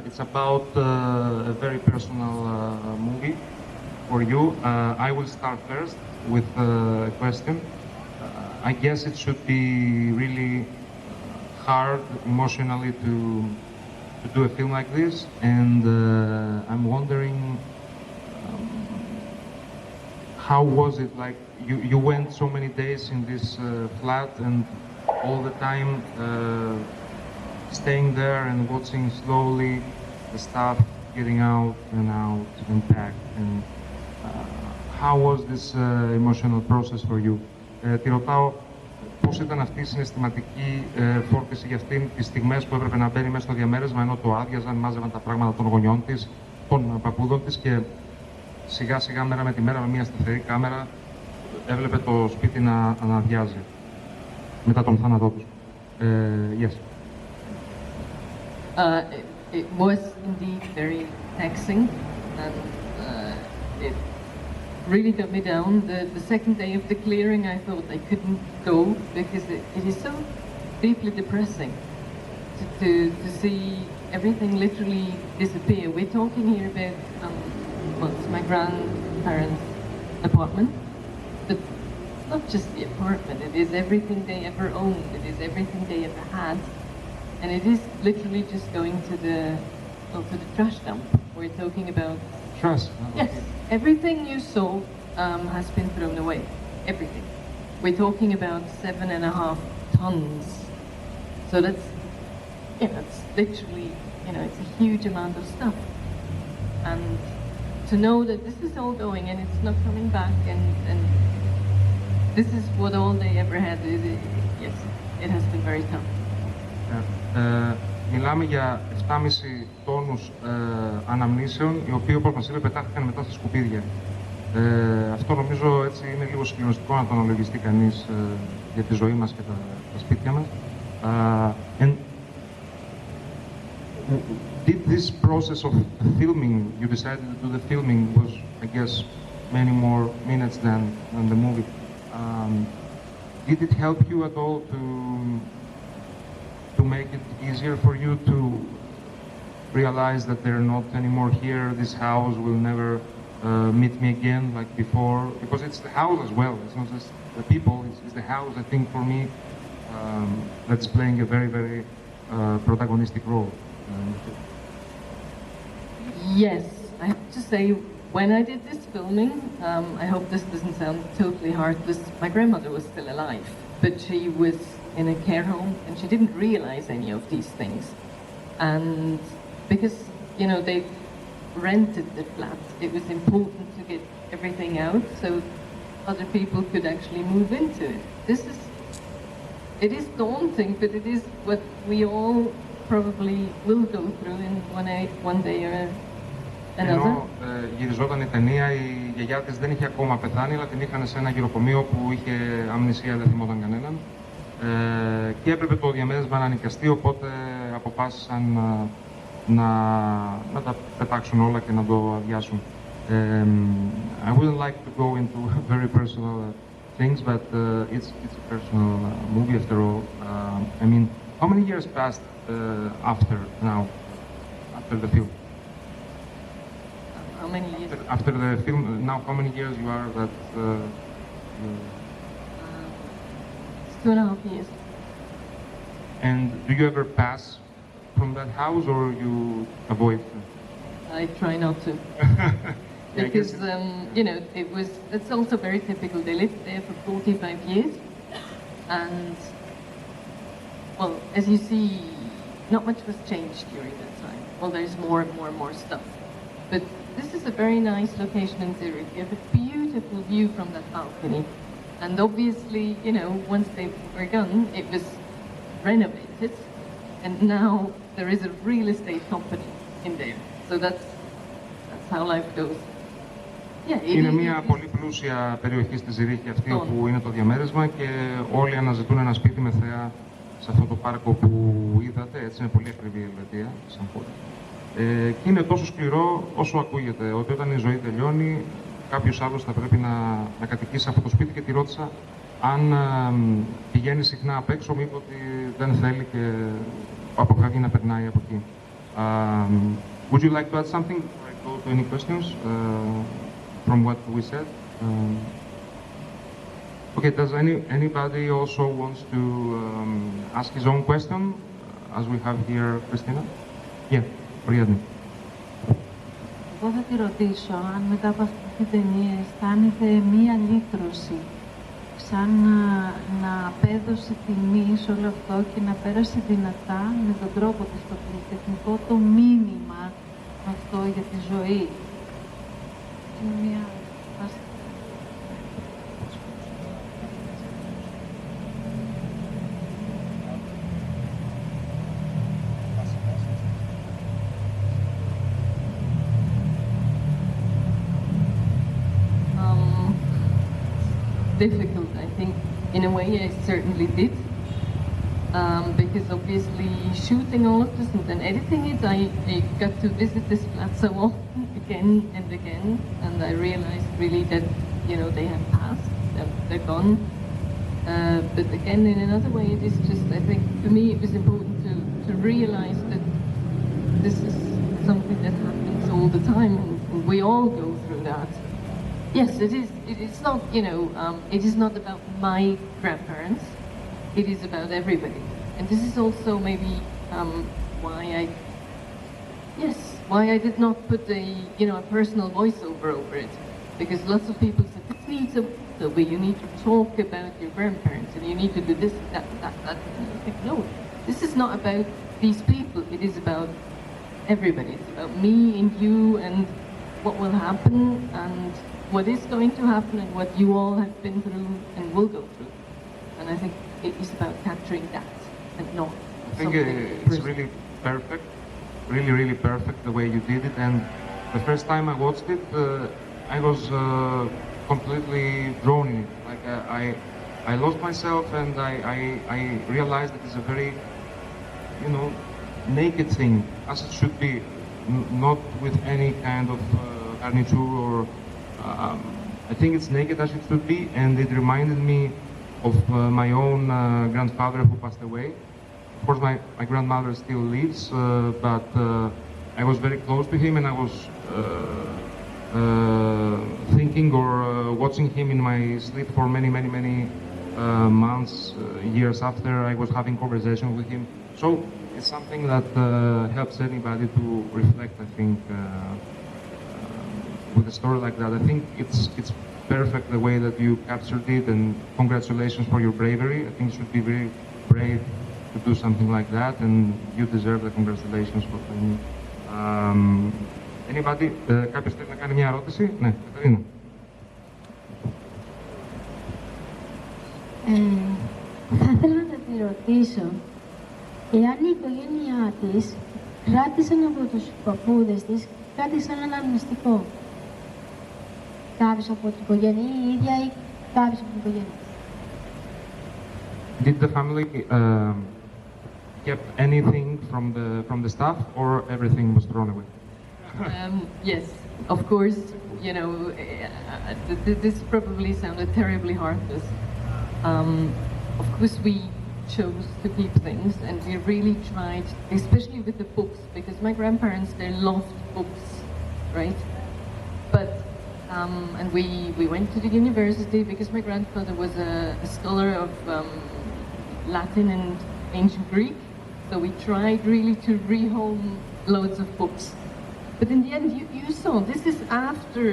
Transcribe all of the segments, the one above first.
it's about a very personal movie for you. I will start first with a question. I guess it should be really hard emotionally to do a film like this, and I'm wondering how was it like? You went so many days in this flat and all the time staying there and watching slowly the stuff getting out and packed. And how was this emotional process for you? Τη ρωτάω πώς ήταν αυτή η συναισθηματική φόρτιση για αυτήν τις στιγμές που έπρεπε να μπαίνει μέσα στο διαμέρισμα ενώ το άδειαζαν, μάζευαν τα πράγματα των γονιών της, των παππούδων της και σιγά σιγά μέρα με τη μέρα με μια σταθερή κάμερα έβλεπε το σπίτι να αναδιάζει μετά τον θάνατό τους. Yes. It was indeed very taxing, and it really got me down. The second day of the clearing, I thought I couldn't go because it is so deeply depressing to see everything literally disappear. We're talking here about it's my grandparents' apartment, but it's not just the apartment. It is everything they ever owned. It is everything they ever had. And it is literally just going to the trash dump. We're talking about... Trash? Yes. Everything you saw has been thrown away. Everything. We're talking about 7.5 tons. So that's literally, it's a huge amount of stuff. And to know that this is all going and it's not coming back and this is what all they ever had, yes, it has been very tough. Μιλάμε για 7,5 τόνους αναμνήσεων, οι οποίοι όπως μας είπε πετάχτηκαν μετά στα σκουπίδια. Αυτό νομίζω έτσι είναι λίγο συγκλονιστικό να το αναλογιστεί κανείς για τη ζωή μας και τα σπίτια μας. And did this process of filming, you decided to do the filming, was I guess many more minutes than the movie. Did it help you at all to make it easier for you to realize that they're not anymore here, this house will never meet me again like before? Because it's the house as well, it's not just the people, it's the house, I think, for me, that's playing a very, very protagonistic role. Yes, I have to say, when I did this filming, I hope this doesn't sound totally heartless, my grandmother was still alive, but she was in a care home and she didn't realize any of these things. And because, they rented the flat, it was important to get everything out so other people could actually move into it. It is daunting, but it is what we all probably will go through in one day or another. Ενώ γυριζόταν η ταινία, η γιαγιά της δεν είχε ακόμα πεθάνει, αλλά την είχαν σε ένα γυροκομείο που είχε αμνησία, δεν θυμόταν κανέναν. Και έπρεπε το διαμέρισμα να νοικιαστεί, οπότε αποφάσισαν να τα πετάξουν όλα και να το αδειάσουν. I wouldn't like to go into very personal things, but it's a personal movie after all. I mean, how many years passed after the film? How many years? After the film, now how many years you are that... It's 2.5 years. And do you ever pass from that house or you avoid? I try not to. Because, it's also very typical. They lived there for 45 years. And, well, as you see, not much was changed during that time. Well, there's more and more and more stuff. But this is a very nice location in Zurich. You have a beautiful view from that balcony. And obviously, once they were gone, it was renovated. And now there is a real estate company in there. So that's how life goes. Είναι μια πολύ πλούσια περιοχή στη Ζηρίχη αυτή όπου είναι το διαμέρισμα και όλοι αναζητούν ένα σπίτι με θέα σε αυτό το πάρκο που είδατε. Έτσι είναι πολύ ακριβή η Ελβετία, σαν χώρα. Και είναι τόσο σκληρό όσο ακούγεται, ότι όταν η ζωή τελειώνει κάποιος άλλος θα πρέπει να κατοικήσει αυτό το σπίτι και τη ρώτησα αν πηγαίνει συχνά απ' έξω, μήπως ότι δεν θέλει και αποφεύγει να περνάει από εκεί. Would you like to add something before I go to any questions from what we said? Okay, does anybody also wants to ask his own question, as we have here, Christina? Yeah, Ariadne. Εγώ θα τη ρωτήσω αν μετά από αυτή την ταινία αισθάνεται μία λύτρωση, σαν να απέδωσε τιμή σε όλο αυτό και να πέρασε δυνατά με τον τρόπο της, το πολυτεχνικό, το μήνυμα αυτό για τη ζωή. Είναι μία... Difficult, I think. In a way, I certainly did. Because obviously shooting all of this and then editing it, I got to visit this flat so often, again and again, and I realized really that, you know, they have passed, they're gone. But again, in another way, it is just, I think, for me, it was important to realize that this is something that happens all the time, and we all go through that. Yes, it is. It's not, you know, it is not about my grandparents. It is about everybody. And this is also maybe why I did not put a, you know, a personal voiceover over it. Because lots of people said, this needs a voiceover, you need to talk about your grandparents, and you need to do this, that. And I think, no, this is not about these people. It is about everybody. It's about me and you and what will happen, and what is going to happen, and what you all have been through and will go through. And I think it is about capturing that and not I think it's really perfect, really perfect the way you did it. And the first time I watched it, I was completely drawn in it. Like I lost myself, and I realized that it's a very, you know, naked thing, as it should be, not with any kind of garniture or. I think it's naked as it should be, and it reminded me of my own grandfather who passed away. Of course, my grandmother still lives, but I was very close to him, and I was thinking or watching him in my sleep for many months, years after. I was having conversations with him. So it's something that helps anybody to reflect, I think, with a story like that. I think it's perfect the way that you captured it, and congratulations for your bravery. I think you should be very brave to do something like that, and you deserve the congratulations for doing it. Anybody? Κάποιος θέλει να κάνει μια ερώτηση? Ναι, Καταρίνα. Θα ήθελα να τη ρωτήσω εάν η οικογένειά της κράτησαν από τους παππούδες της κάτι σαν ένα μυστικό. Κάποιος από την οικογένεια ή η ίδια ή κάποιος από την οικογένεια. Did the family kept anything from the staff, or everything was thrown away? Yes, of course, you know, this probably sounded terribly heartless. Of course, we chose to keep things, and we really tried, especially with the books, because my grandparents, they loved books, right? But and we went to the university because my grandfather was a scholar of Latin and ancient Greek, so we tried really to rehome loads of books. But in the end, you saw, this is after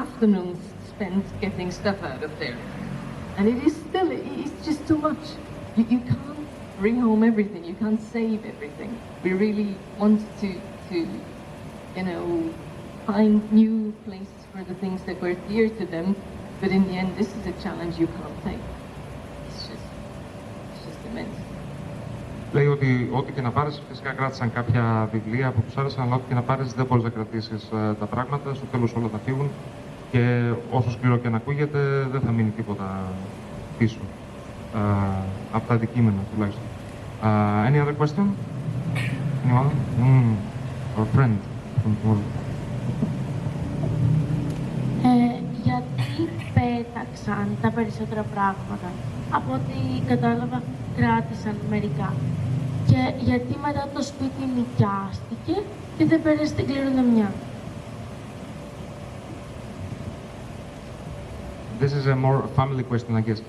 afternoons spent getting stuff out of there. And it is still, it's just too much. You can't rehome everything, you can't save everything. We really wanted to you know, find new places for the things that were dear to them, but in the end, this is a challenge you can't take. It's just immense. Λέει ότι ό,τι και να πάρεις, φυσικά κράτησαν κάποια βιβλία που τους άρεσαν, αλλά ό,τι και να πάρεις δεν μπορείς να κρατήσεις τα πράγματα, στο τέλος όλα θα φύγουν και όσο σκληρό και να ακούγεται δεν θα μείνει τίποτα πίσω από τα αντικείμενα τουλάχιστον. Any other question? Anyone? Or friend? Γιατί πέταξαν τα περισσότερα πράγματα. Από ό,τι κατάλαβα, κράτησαν μερικά. Και γιατί μετά το σπίτι νοικιάστηκε και δεν πέρασε την κληρονομιά. This is a more family question, I guess.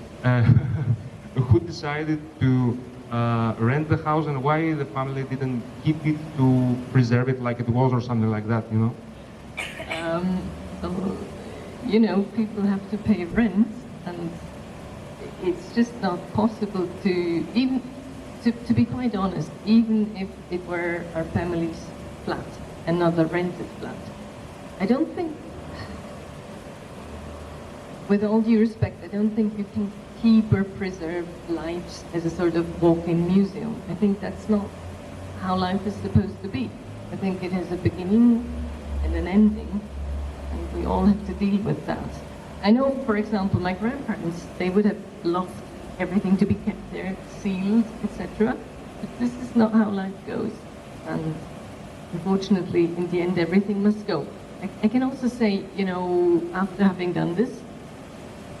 Who decided to rent the house and why the family didn't keep it to preserve it like it was or something like that, you know? You know, people have to pay rent, and it's just not possible to, even to be quite honest, even if it were our family's flat and not a rented flat. I don't think, with all due respect, I don't think you can keep or preserve lives as a sort of walk-in museum. I think that's not how life is supposed to be. I think it has a beginning and an ending, and we all have to deal with that. I know, for example, my grandparents, they would have loved everything to be kept there, sealed, etc. But this is not how life goes. And unfortunately, in the end, everything must go. I can also say, you know, after having done this,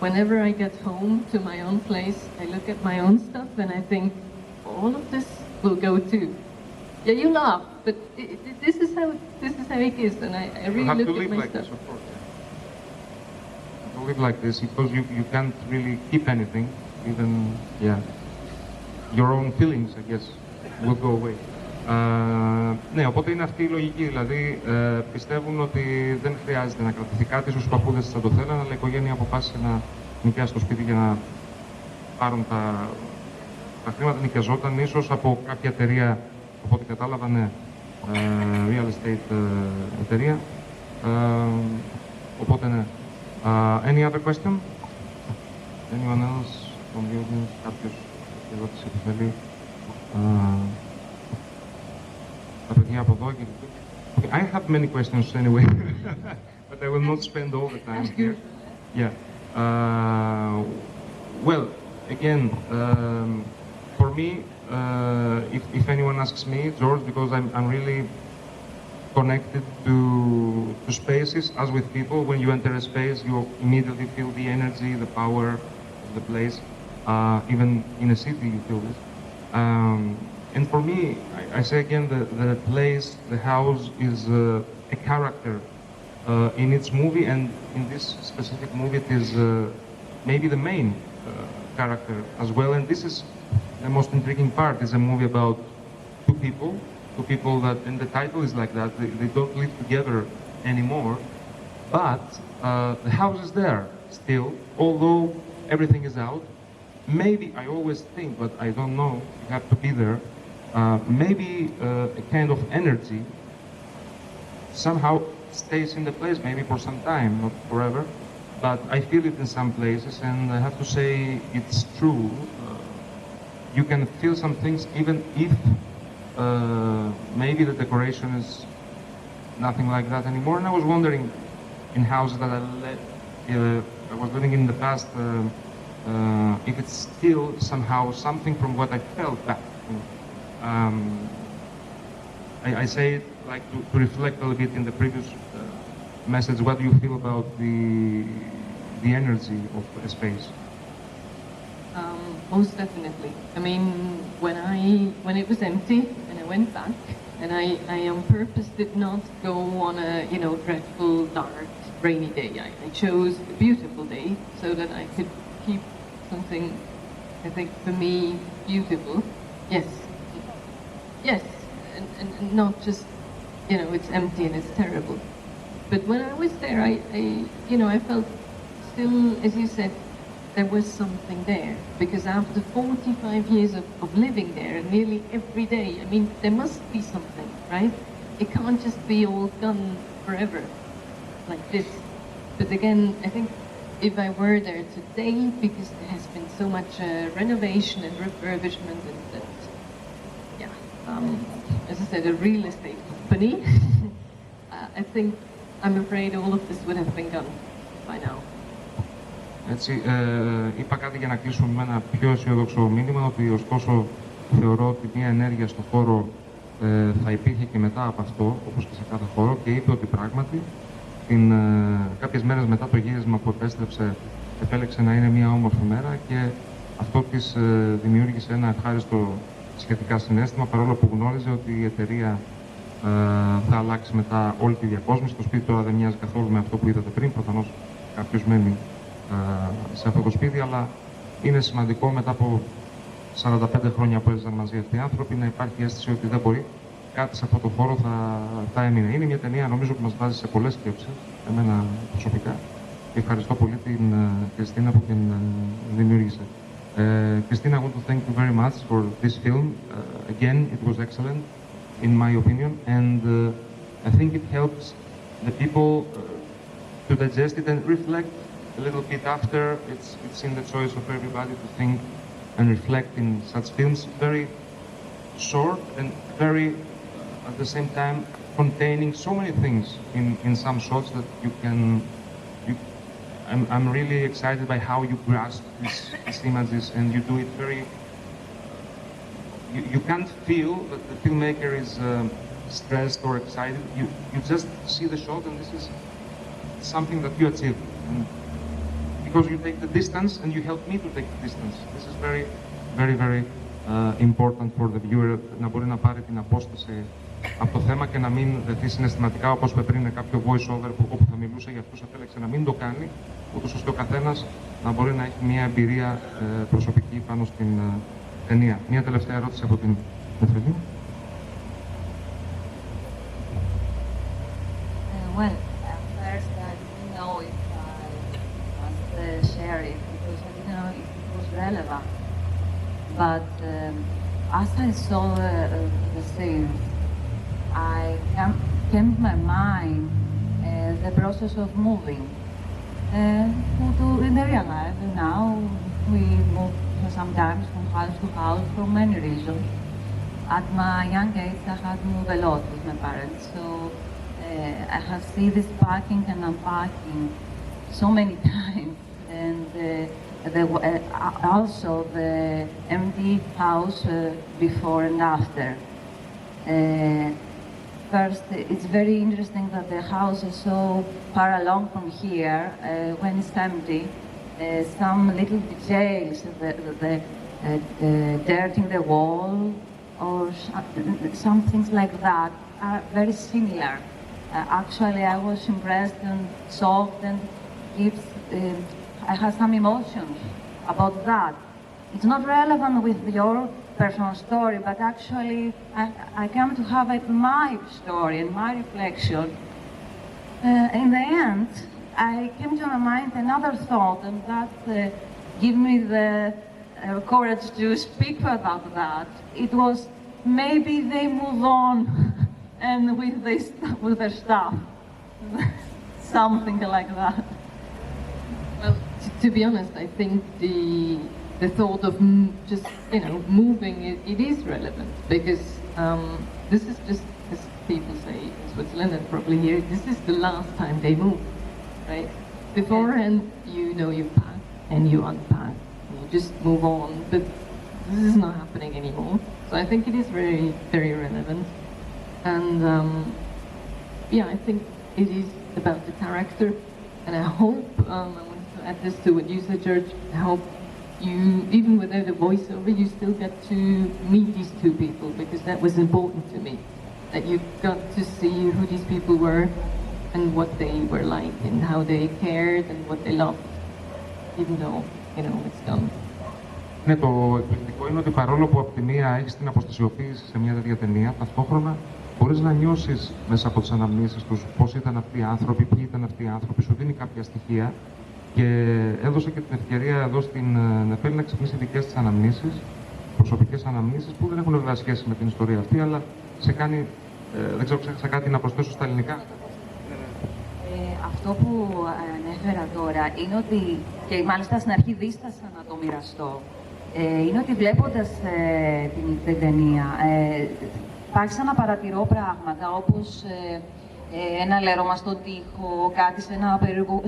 whenever I get home to my own place, I look at my own stuff and I think, all of this will go too. Yeah, you laugh, but this is how it is, and I really look at my stuff. This, of course. To live like this, because you can't really keep anything, even your own feelings, I guess, will go away. Ναι, οπότε είναι αυτή η λογική, δηλαδή πιστεύουν ότι δεν χρειάζεται να κρατηθεί κάτι, ίσως οι παππούδες θα το θέλαν, αλλά η οικογένεια αποφάσισε να νοικιάσει το σπίτι για να πάρουν τα χρήματα, νοικιαζόταν ίσως από κάποια εταιρεία, από ό,τι κατάλαβα, ναι, real estate εταιρεία, οπότε ναι. Any other question? Anyone else from the audience? Κάποιος ερώτηση που θέλει? Τα παιδιά από εδώ και okay, I have many questions anyway, but I will not spend all the time here. Yeah. Well, again, for me, if anyone asks me, George, because I'm really connected to spaces, as with people, when you enter a space, you immediately feel the energy, the power of the place. Even in a city, you feel this. And for me, I say again, the place, the house is a character in its movie, and in this specific movie, it is maybe the main character as well. And this is the most intriguing part. It's a movie about two people that, and the title is like that, they don't live together anymore, but the house is there still, although everything is out. Maybe, I always think, but I don't know, you have to be there, maybe a kind of energy somehow stays in the place, maybe for some time, not forever, but I feel it in some places, and I have to say it's true. You can feel some things even if maybe the decoration is nothing like that anymore. And I was wondering, in houses that I was living in the past, if it's still somehow something from what I felt back. I say it like to reflect a little bit in the previous message. What do you feel about the energy of a space? Most definitely. I mean, when it was empty and I went back, and I on purpose did not go on a dreadful, dark, rainy day. I chose a beautiful day so that I could keep something, I think, for me, beautiful. Yes, and not just, it's empty and it's terrible. But when I was there, I felt still, as you said, there was something there. Because after 45 years of living there, nearly every day, I mean, there must be something, right? It can't just be all gone forever, like this. But again, I think if I were there today, because there has been so much renovation and refurbishment, and as I said, a real estate company, I think, I'm afraid all of this would have been gone by now. Έτσι, είπα κάτι για να κλείσουμε με ένα πιο αισιόδοξο μήνυμα, ότι ωστόσο θεωρώ ότι μια ενέργεια στον χώρο θα υπήρχε και μετά από αυτό, όπως και σε κάθε χώρο, και είπε ότι πράγματι κάποιες μέρες μετά το γύρισμα που επέστρεψε, επέλεξε να είναι μια όμορφη μέρα και αυτό της δημιούργησε ένα ευχάριστο σχετικά συναίσθημα, παρόλο που γνώριζε ότι η εταιρεία θα αλλάξει μετά όλη τη διακόσμηση. Το σπίτι τώρα δεν μοιάζει καθόλου με αυτό που είδατε πριν. Προφανώς κάποιος μένει σε αυτό το σπίτι, αλλά είναι σημαντικό μετά από 45 χρόνια που έζησαν μαζί αυτοί οι άνθρωποι να υπάρχει αίσθηση ότι δεν μπορεί. Κάτι σε αυτό το χώρο θα έμεινε. Είναι μια ταινία, νομίζω, που μας βάζει σε πολλές σκέψεις, εμένα προσωπικά. Και ευχαριστώ πολύ την Κριστίνα που την δημιούργησε. Christina, I want to thank you very much for this film. Again, it was excellent, in my opinion, and I think it helps the people to digest it and reflect a little bit after. It's in the choice of everybody to think and reflect in such films. Very short and very, at the same time, containing so many things in some shots that you can. I'm really excited by how you grasp these images, and you do it very. You can't feel that the filmmaker is stressed or excited. You just see the shot, and this is something that you achieve. And because you take the distance, and you help me to take the distance. This is very, very, very important for the viewer, να μπορεί να πάρει την απόσταση από το θέμα και να μην δεθεί συναισθηματικά, όπως πριν κάποιο voice-over όπου θα μιλούσε για αυτούς, επέλεξε να μην το κάνει, ούτως ώστε ο καθένας να μπορεί να έχει μια εμπειρία προσωπική πάνω στην ταινία. Μια τελευταία ερώτηση από την Νεφρελή. Well, at first I didn't know if I must share it because I didn't know if it was relevant. But as I saw the scene, I came to my mind the process of moving. In the real life, now we move sometimes from house to house for many reasons. At my young age, I had to move a lot with my parents, so I have seen this packing and unpacking so many times, and also the empty house before and after. First, it's very interesting that the house is so far along from here when it's empty. Some little details, the dirt in the wall or some things like that are very similar. Actually, I was impressed and shocked, and I had some emotions about that. It's not relevant with your personal story, but actually I came to have my story and my reflection. In the end, I came to my mind another thought, and that gave me the courage to speak about that. It was maybe they move on and with their stuff, something like that. Well, to be honest, I think the thought of just, moving, it is relevant because this is just, as people say in Switzerland and probably here, this is the last time they move, right? Beforehand, you pack and you unpack, and you just move on, but this is not happening anymore. So I think it is very, very relevant. And I think it is about the character, and I hope, I want to add this to what you said, George, I hope you, even without a voiceover, you still get to meet these two people, because that was important to me, that you got to see who these people were and what they were like and how they cared and what they loved, even though, it's done. Ναι, το εκπληκτικό είναι ότι παρόλο που από τη μία έχεις την αποστασιοποίηση σε μια τέτοια ταινία, ταυτόχρονα μπορείς να νιώσεις μέσα από τις αναμνήσεις τους πώς ήταν αυτοί οι άνθρωποι, ποιοι ήταν αυτοί οι άνθρωποι, σου δίνει κάποια στοιχεία. Και έδωσε και την ευκαιρία εδώ στην Νεφέλη να ξυπνήσει δικές της αναμνήσεις, προσωπικές αναμνήσεις που δεν έχουν βέβαια σχέση με την ιστορία αυτή, αλλά σε κάνει, δεν ξέρω, ξέχασα κάτι να προσθέσω στα ελληνικά. Αυτό που ανέφερα τώρα είναι ότι, και μάλιστα στην αρχή δίστασα να το μοιραστώ, είναι ότι βλέποντας την ταινία, άρχισα να παρατηρώ πράγματα όπως ένα λερώμα στον τοίχο, κάτι σε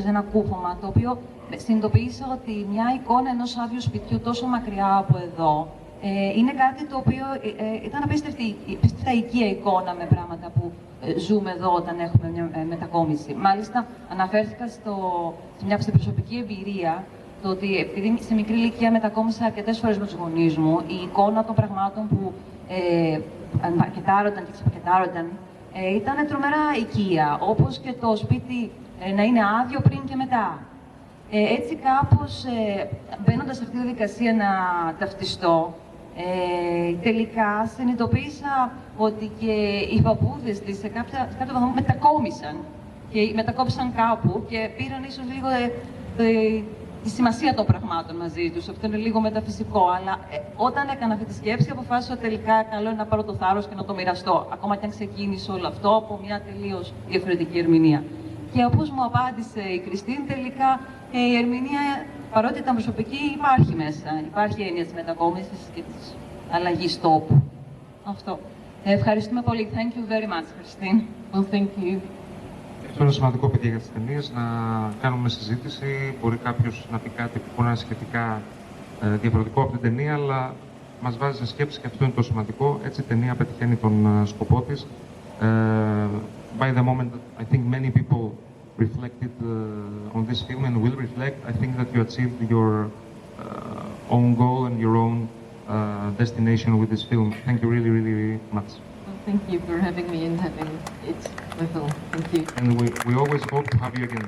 ένα κούφωμα, το οποίο συνειδητοποίησα ότι μια εικόνα ενός άδειου σπιτιού τόσο μακριά από εδώ είναι κάτι το οποίο ήταν απίστευτα οικία εικόνα με πράγματα που ζούμε εδώ όταν έχουμε μια μετακόμιση. Μάλιστα, αναφέρθηκα σε μια προσωπική εμπειρία το ότι επειδή σε μικρή ηλικία μετακόμισα αρκετές φορές με τους γονείς μου, η εικόνα των πραγμάτων που πακετάρονταν και ξεπακετάρονταν ήταν τρομερά οικεία, όπως και το σπίτι να είναι άδειο πριν και μετά. Έτσι κάπως, μπαίνοντας σε αυτή τη διαδικασία να ταυτιστώ, τελικά συνειδητοποίησα ότι και οι παππούδες της σε κάποιο βαθμό μετακόμισαν και μετακόμισαν κάπου και πήραν ίσως λίγο τη σημασία των πραγμάτων μαζί τους. Αυτό είναι λίγο μεταφυσικό, αλλά όταν έκανα αυτή τη σκέψη αποφάσισα τελικά καλό είναι να πάρω το θάρρος και να το μοιραστώ, ακόμα και αν ξεκίνησε όλο αυτό από μια τελείως διαφορετική ερμηνεία. Και όπως μου απάντησε η Κριστίν, τελικά η ερμηνεία, παρότι ήταν προσωπική, υπάρχει μέσα. Υπάρχει έννοια της μετακόμισης και της αλλαγής τόπου. Αυτό. Ευχαριστούμε πολύ. Thank you very much, Christine. Well, thank you. Αυτό είναι σημαντικό, παιδιά, για τις ταινίες, να κάνουμε συζήτηση. Μπορεί κάποιος να πει κάτι που μπορεί να είναι σχετικά διαφορετικό από την ταινία, αλλά μας βάζει σε σκέψη και αυτό είναι το σημαντικό. Έτσι η ταινία πετυχαίνει τον σκοπό της. By the moment, I think many people reflected on this film and will reflect. I think that you achieved your own goal and your own destination with this film. Thank you really, really, really much. Well, thank you for having me and having it with all. Thank you. And we always hope to have you again.